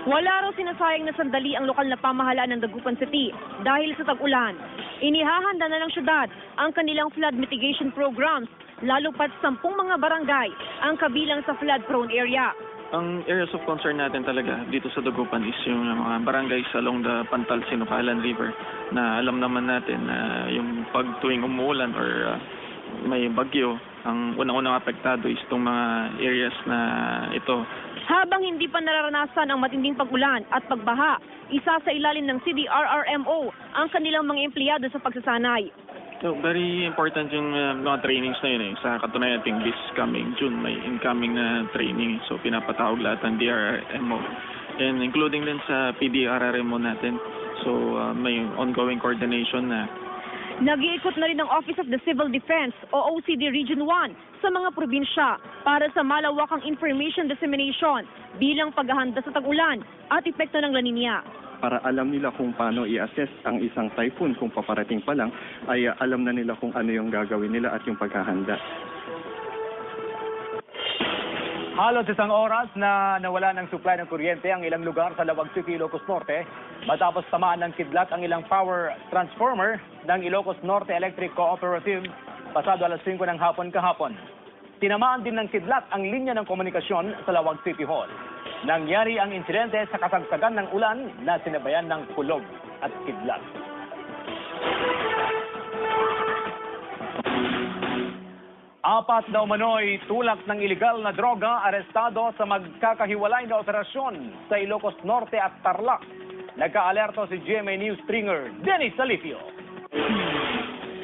Wala raw sinasayang na sandali ang lokal na pamahalaan ng Dagupan City dahil sa tag-ulan. Inihahanda na ng syudad ang kanilang flood mitigation programs, lalo pat 10 mga barangay ang kabilang sa flood-prone area. Ang areas of concern natin talaga dito sa Dagupan is yung mga barangays along the Pantal Sinucalan River na alam naman natin na yung pag tuwing umuulan or may bagyo, ang unang-unang apektado is itong mga areas na ito. Habang hindi pa nararanasan ang matinding pag-ulan at pagbaha, isa sa ilalim ng CDRRMO ang kanilang mga empleyado sa pagsasanay. So, very important yung mga trainings na yun. Sa katunayan natin, this coming June, may incoming na training. So, pinapatawag lahat ng DRRMO. And including din sa PDRRMO natin. So, may ongoing coordination na. Nag-iikot na rin ang Office of the Civil Defense o OCD Region 1 sa mga probinsya para sa malawakang information dissemination bilang paghahanda sa tag-ulan at epekto ng La Nina. para alam nila kung paano i-assess ang isang typhoon kung paparating pa lang, ay alam na nila kung ano yung gagawin nila at yung paghahanda. Halos isang oras na nawala ng supply ng kuryente ang ilang lugar sa Lawag City, Ilocos Norte matapos tamaan ng kidlat ang ilang power transformer ng Ilocos Norte Electric Cooperative pasado alas 5 ng hapon kahapon. Tinamaan din ng kidlat ang linya ng komunikasyon sa Lawag City Hall. Nangyari ang insidente sa kasagsagan ng ulan na sinabayan ng kulog at kidlat. Apat na umano'y tulak ng iligal na droga arestado sa magkakahiwalay na operasyon sa Ilocos Norte at Tarlac. Nagka-alerto si GMA News stringer Dennis Alipio.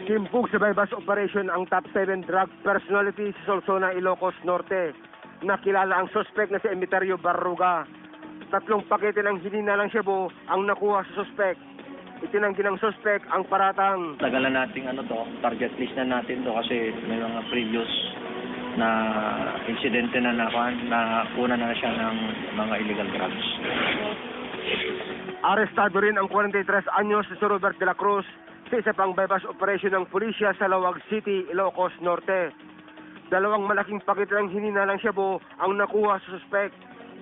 Timpug sa bypass operation ang top 7 drug personality sa Solsona, Ilocos Norte. Nakilala ang suspect na si Emiterio Barruga. 3 pakete ng hininalang shabu ang nakuha sa suspect. Itinanggi ng suspect ang paratang. Tagalan nating target list na natin kasi may mga previous na insidente na nakuna na siya ng mga illegal drugs. Arestado rin ang 43 anyos si Robert de la Cruz sa isa pang bypass operation ng pulisya sa Lawag City, Ilocos Norte. 2 malaking pakete ng hininalang shabu ang nakuha sa suspect.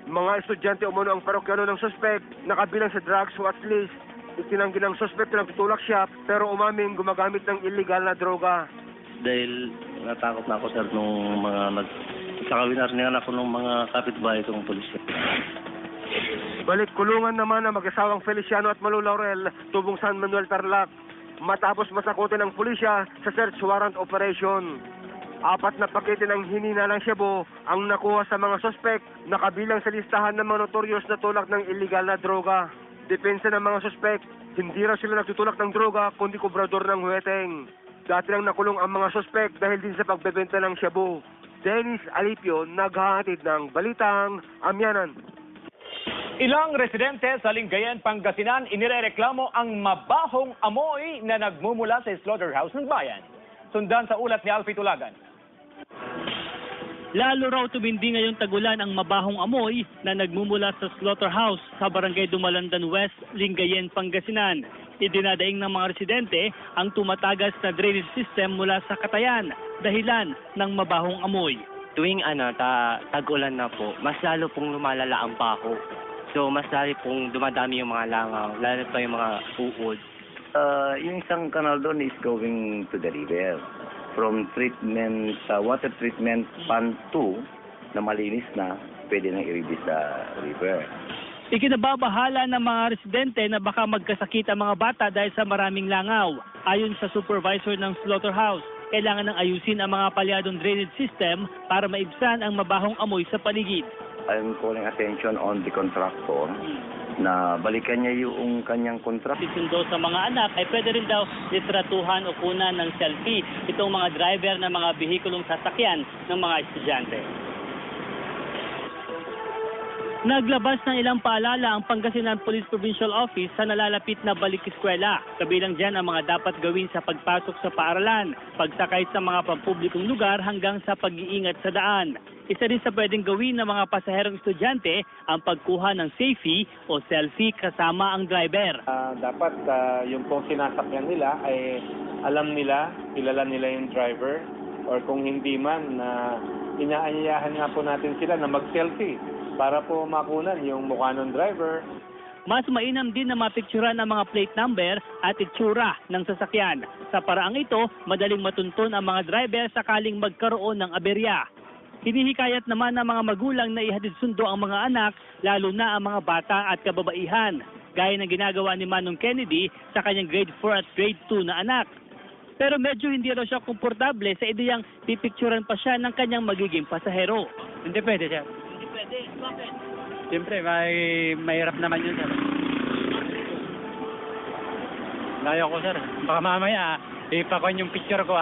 Mga estudyante umano ang parokyano ng suspect nakabilang sa drugs watch list. Itinanggi ng suspect na nagtutulak siya pero umaming gumagamit ng illegal na droga. Dahil natakot na ako sir nung mga kakawinarnihan ako ng mga kapitbahay kong pulisya. Balik kulungan naman ang mag-asawang Feliciano at Malu Laurel, tubong San Manuel Tarlac. Matapos masakote ng pulisya sa search warrant operation. 4 na pakete ng hininalang shabu ang nakuha sa mga suspect na kabilang sa listahan ng mga notorious na tulak ng illegal na droga. Depensa ng mga suspect, hindi raw sila nagtutulak ng droga kundi kubrador ng huweteng. Dati lang nakulong ang mga suspect dahil din sa pagbebenta ng shabu. Dennis Alipio, naghahatid ng Balitang Amyanan. Ilang residente sa Lingayen, Pangasinan inirereklamo ang mabahong amoy na nagmumula sa slaughterhouse ng bayan. Sundan sa ulat ni Alfie Tulagan. Lalo raw tumindi ngayong tagulan ang mabahong amoy na nagmumula sa slaughterhouse sa barangay Dumalandan West, Lingayen, Pangasinan. Idinadaing ng mga residente ang tumatagas na drainage system mula sa Katayan, dahilan ng mabahong amoy. Tuwing tag-ulan na po, mas lalo pong lumalala ang baho. So mas lalo pong dumadami yung mga langaw, lalo pa yung mga uod. Yung isang kanal doon is going to the river. From treatment sa water treatment plant 2 na malinis na, pwede nang i-release sa river. Ikinababahala ng mga residente na baka magkasakit ang mga bata dahil sa maraming langaw. Ayon sa supervisor ng slaughterhouse, kailangan ng ayusin ang mga palyadong drainage system para maibsan ang mabahong amoy sa paligid. I'm calling attention on the contractor na balikan niya yung kanyang contract. Sisundo sa mga anak ay pwede rin daw litratuhan o kunan ng selfie itong mga driver ng mga bihikulong sasakyan ng mga estudyante. Naglabas ng ilang paalala ang Pangasinan Police Provincial Office sa nalalapit na balik-eskwela. Kabilang dyan ang mga dapat gawin sa pagpasok sa paaralan, pagsakay sa mga pampublikong lugar hanggang sa pag-iingat sa daan. Isa rin sa pwedeng gawin ng mga pasaherong estudyante ang pagkuha ng selfie o selfie kasama ang driver. Dapat yung pong sinasakyan nila ay alam nila, kilala nila yung driver, or kung hindi man, inaanyayahan nga po natin sila na mag-selfie para po makunan yung mukha ng driver. Mas mainam din na mapicturan ang mga plate number at itsura ng sasakyan. Sa paraang ito, madaling matuntun ang mga driver sakaling magkaroon ng aberya. Hinihikayat naman ng mga magulang na ihatid sundo ang mga anak, lalo na ang mga bata at kababaihan, gaya ng ginagawa ni Manong Kennedy sa kanyang grade 4 at grade 2 na anak. Pero medyo hindi raw siya komportable sa ideyang pipicturan pa siya ng kanyang magiging pasahero. Hindi pwede siya. Hindi pwede. Bakit? Siyempre, mahirap naman yun, sir. Layo ko, sir. Baka mamaya, ipakon yung picture ko.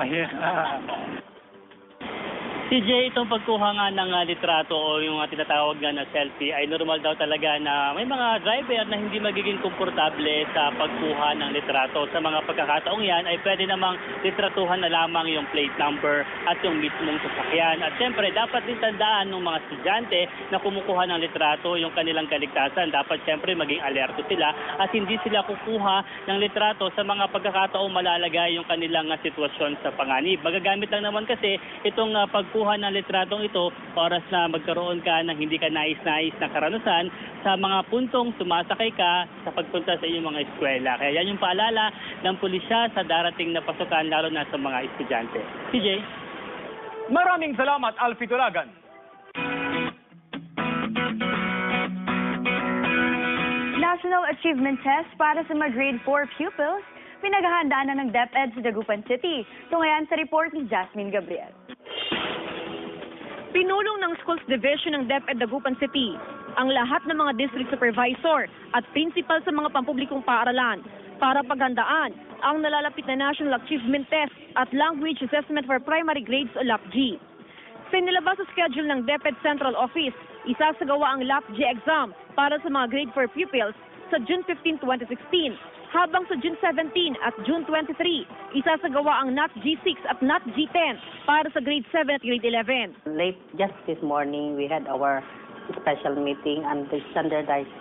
CJ, itong pagkuha nga ng litrato o yung tinatawag nga na selfie ay normal daw talaga na may mga driver na hindi magiging komportable sa pagkuha ng litrato. Sa mga pagkakataong yan ay pwede namang litratuhan na lamang yung plate number at yung mismong sasakyan. At syempre, dapat din tandaan ng mga estudyante na kumukuha ng litrato yung kanilang kaligtasan. Dapat syempre maging alerto sila at hindi sila kukuha ng litrato sa mga pagkakataong malalagay yung kanilang sitwasyon sa panganib. Magagamit lang naman kasi itong pagkuha ng litratong ito oras na magkaroon ka ng hindi ka nais-nais na karanasan sa mga puntong sumasakay ka sa pagpunta sa iyong mga eskwela. Kaya yan yung paalala ng pulisya sa darating na pasukan lalo na sa mga estudyante. CJ? Maraming salamat, Alfie Tulagan. National Achievement Test para sa mga Grade 4 pupils, pinaghahandaan na ng DepEd sa Dagupan City. Tungayan sa report ni Jasmine Gabriel. Pinulong ng Schools Division ng DepEd Dagupan City ang lahat ng mga district supervisor at principal sa mga pampublikong paaralan para paghandaan ang nalalapit na National Achievement Test at Language Assessment for Primary Grades o LAPG. Sinilabas sa schedule ng DepEd Central Office, isasagawa ang LAPG exam para sa mga Grade 4 pupils sa June 15, 2016. Habang sa June 17 at June 23, isasagawa ang NAT G6 at NAT G10 para sa Grade 7 at Grade 11. Late just this morning, we had our special meeting and the standardized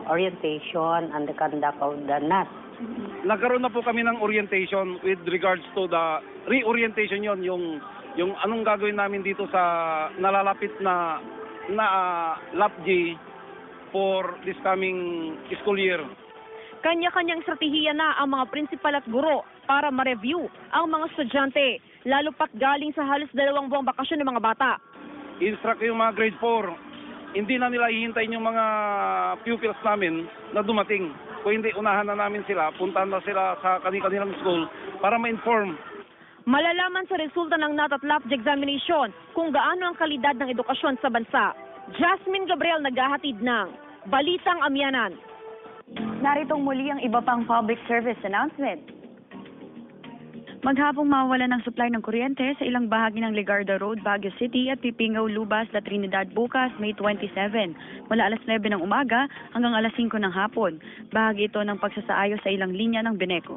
orientation and the conduct of the NAT. Nagkaroon na po kami ng orientation with regards to the reorientation yung anong gagawin namin dito sa nalalapit na LAPG for this coming school year. Kanya-kanyang estratehiya na ang mga principal at guro para ma-review ang mga estudyante, lalo pat galing sa halos 2 buwang bakasyon ng mga bata. Instruct yung mga grade 4, hindi na nila hihintayin yung mga pupils namin na dumating. Kung hindi, unahan na namin sila, puntahan na sila sa kanilang school para ma-inform. Malalaman sa resulta ng NAT at LAPG examination kung gaano ang kalidad ng edukasyon sa bansa. Jasmine Gabriel naghahatid ng Balitang Amyanan. Naritong muli ang iba pang public service announcement. Maghapong mawawalan ng supply ng kuryente sa ilang bahagi ng Legarda Road, Baguio City at Pipingaw, Lubas, La Trinidad bukas, May 27, mula alas 9 ng umaga hanggang alas 5 ng hapon. Bahagi ito ng pagsasaayos sa ilang linya ng Beneco.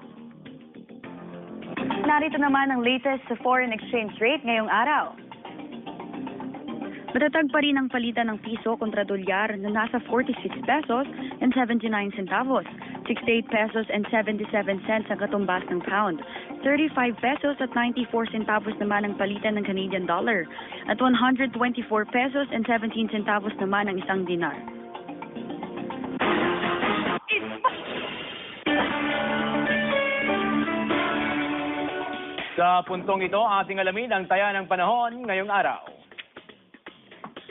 Narito naman ang latest sa foreign exchange rate ngayong araw. Matatag pa rin ang palitan ng piso kontra dolyar na nasa 46 pesos and 79 centavos, 68 pesos and 77 cents ang katumbas ng pound, 35 pesos at 94 centavos naman ang palitan ng Canadian dollar, at 124 pesos and 17 centavos naman ang isang dinar. Sa puntong ito, ating alamin ang taya ng panahon ngayong araw.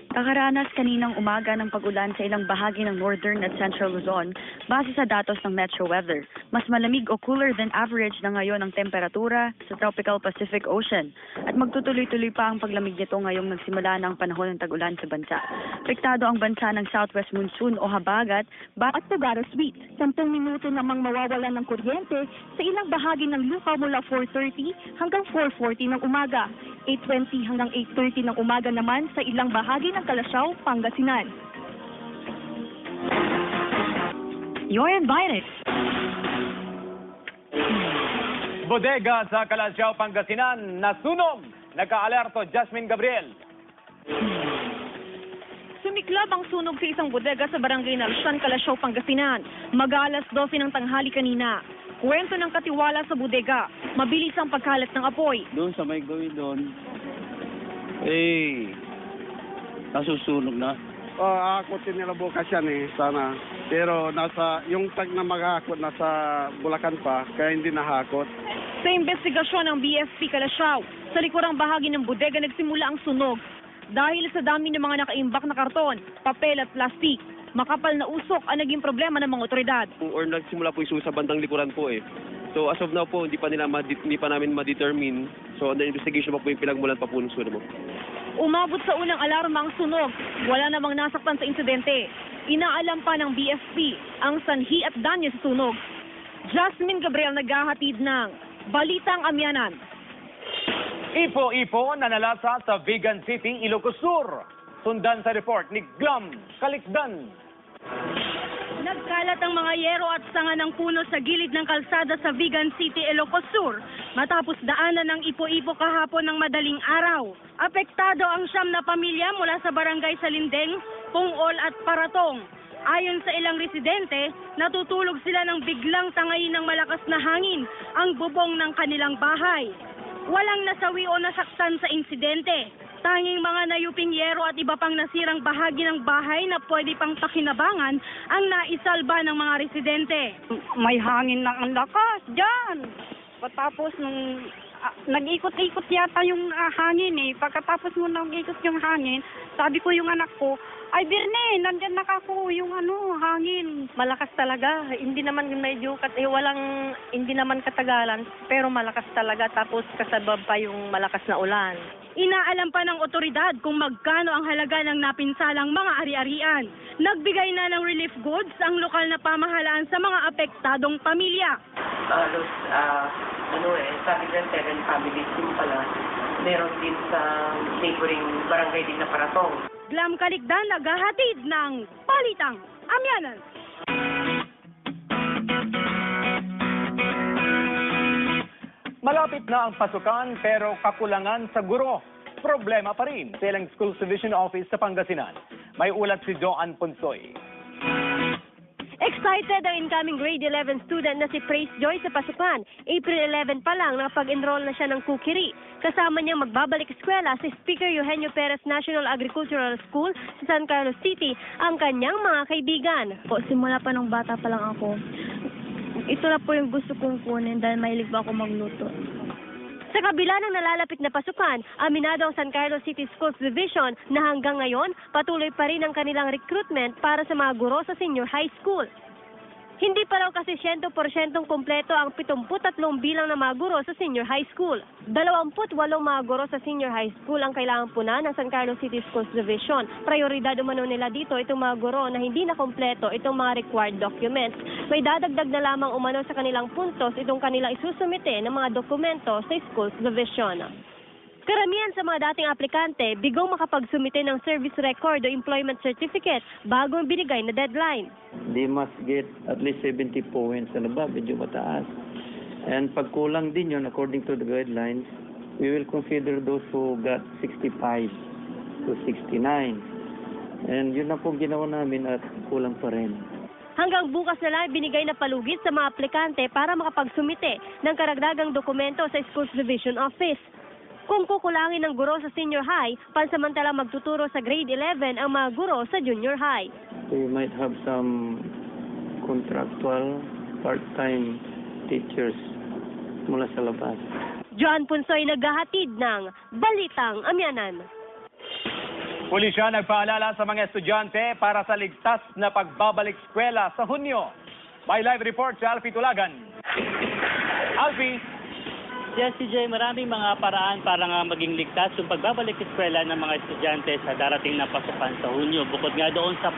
Nakaranas kaninang umaga ng pag-ulan sa ilang bahagi ng northern at central Luzon base sa datos ng Metro Weather. Mas malamig o cooler than average na ngayon ang temperatura sa Tropical Pacific Ocean at magtutuloy-tuloy pa ang paglamig nito ngayong nagsimula na ang panahon ng tag-ulan sa bansa. Apektado ang bansa ng southwest monsoon o habagat at Tugaro Sweet. 10 minuto namang mawawalan ng kuryente sa ilang bahagi ng lupa mula 4:30 hanggang 4:40 ng umaga. 8:20 hanggang 8:30 ng umaga naman sa ilang bahagi ng Kalasyaw, Pangasinan. You're invited. Bodega sa Kalasyaw, Pangasinan, nasunog. Nagka-alerto Jasmine Gabriel. Sumiklab ang sunog sa isang bodega sa barangay Narsian, Kalasyaw, Pangasinan. Mag-alas 12 ng tanghali kanina. Kwento ng katiwala sa bodega, mabilis ang pagkalat ng apoy. Doon sa may gawin doon, nasusunog na. Aakotin nila bukas yan sana. Pero yung tag na mag-aakot nasa Bulacan pa, kaya hindi nahakot. Sa investigasyon ng BFP Kalasyaw, sa likurang bahagi ng bodega nagsimula ang sunog. Dahil sa dami ng mga nakaimbak na karton, papel at plastik, makapal na usok ang naging problema ng mga otoridad. Or nagsimula po yung sa bandang likuran po So as of now po, hindi pa namin ma-determine. So under investigation pa po yung pinagmulan pa po ng sunog mo. Umabot sa unang alarma ang sunog. Wala namang nasaktan sa insidente. Inaalam pa ng BFP ang sanhi at danya sa sunog. Jasmine Gabriel naghahatid ng Balitang Amyanan. Ipo-ipo na nalasa sa Vigan City, Ilocos Sur. Sundan sa report ni Glam Kalikdan. Nagkalat ang mga yero at sanga ng puno sa gilid ng kalsada sa Vigan City, Ilocos Sur matapos daanan ng ipo-ipo kahapon ng madaling araw. Apektado ang 9 na pamilya mula sa barangay Salindeng, Pungol at Paratong. Ayon sa ilang residente, natutulog sila nang biglang tangayin ng malakas na hangin ang bubong ng kanilang bahay. Walang nasawi o nasaktan sa insidente. Tanging mga nayuping yero at iba pang nasirang bahagi ng bahay na pwede pang pakinabangan ang naisalba ng mga residente. May hangin na ang lakas dyan. Patapos nung nag-ikot-ikot yata yung hangin eh. Pagkatapos mo nag-ikot yung hangin, sabi ko yung anak ko, ay Birne, nandyan nakako yung hangin. Malakas talaga. Hindi naman medyo, hindi naman katagalan, pero malakas talaga. Tapos kasabab pa yung malakas na ulan. Inaalam pa ng otoridad kung magkano ang halaga ng napinsalang mga ari-arian. Nagbigay na ng relief goods ang lokal na pamahalaan sa mga apektadong pamilya. Sabi ng 7 families yung pala, meron din sa neighboring barangay din na Paratong. Glam Kalikdan naghahatid ng Balitang Amyanan. Malapit na ang pasukan pero kakulangan sa guro. Problema pa rin sa ilang Schools Division Office sa Pangasinan. May ulat si Joan Punsoy. Excited ang incoming grade 11 student na si Praise Joy sa pasukan. April 11 pa lang nakapag-enroll na siya ng Kukiri. Kasama niyang magbabalik eskwela si Speaker Eugenio Perez National Agricultural School sa San Carlos City ang kanyang mga kaibigan. Simula pa nung bata pa lang ako, ito na po yung gusto kong kunin dahil mahilig ba ako magluto. Sa kabila ng nalalapit na pasukan, aminado ang San Carlos City Schools Division na hanggang ngayon patuloy pa rin ang kanilang recruitment para sa mga guro sa senior high school. Hindi pa raw kasi 100% kompleto ang 73 bilang ng mga guro sa senior high school. 28 mga guro sa senior high school ang kailangan puna ng San Carlos City Schools Division. Prioridad umano nila dito itong mga guro na hindi na kompleto itong mga required documents. May dadagdag na lamang umano sa kanilang puntos itong kanilang isusumite ng mga dokumento sa Schools Division. Karamihan sa mga dating aplikante, bigong makapagsumite ng service record o employment certificate bago ang binigay na deadline. They must get at least 70 points and above, medyo mataas. And pag kulang din yun, according to the guidelines, we will consider those who got 65 to 69. And yun na po ginawa namin at kulang pa rin. Hanggang bukas na lang binigay na palugit sa mga aplikante para makapagsumite ng karagdagang dokumento sa Schools Division Office. Kung kukulangin ng guro sa senior high, pansamantalang magtuturo sa grade 11 ang mga guro sa junior high. We might have some contractual part-time teachers mula sa labas. Joan Punsoy naghahatid ng Balitang Amyanan. Pulisya nagpaalala sa mga estudyante para sa ligtas na pagbabalik eskwela sa Hunyo. May live report si Alfie Tulagan. Alfie! Yes, CJ, maraming mga paraan para nga maging ligtas yung pagbabalik eskwela ng mga estudyante sa darating na pasukan sa Hunyo. Bukod nga doon sa